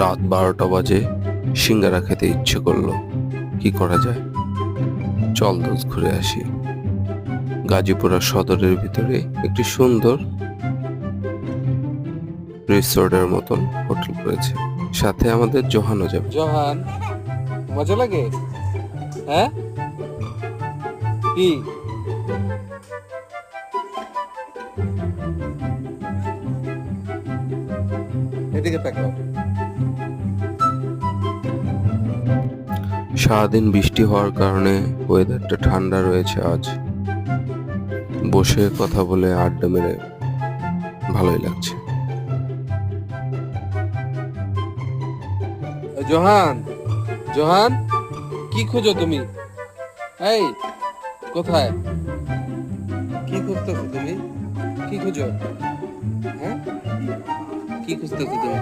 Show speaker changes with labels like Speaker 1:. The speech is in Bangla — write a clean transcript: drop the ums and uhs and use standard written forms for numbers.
Speaker 1: রাত 12টা বাজে, সিঙ্গারা খেতে ইচ্ছে করলো। কি করা যায়? চল দোস্ত ঘুরে আসি। গাজীপুরা সদরের ভিতরে একটি সুন্দর রিসোর্টের মতন হোটেল রয়েছে, সাথে আমাদের জোহানও যাবে।
Speaker 2: জোহান, মজা লাগে? হ্যাঁ, কি এদিকে তাকাও।
Speaker 1: সারাদিন বৃষ্টি হওয়ার কারণে ওয়েদারটা ঠান্ডা রয়েছে। আজ বসে কথা বলে আড্ডা মেরে ভালোই লাগছে।
Speaker 2: জোহান, জোহান, কি খুঁজো তুমি? এই, কোথায়? কি খুঁজতেছো তুমি? কি খুঁজো? হ্যাঁ, কি খুঁজতেছো তুমি?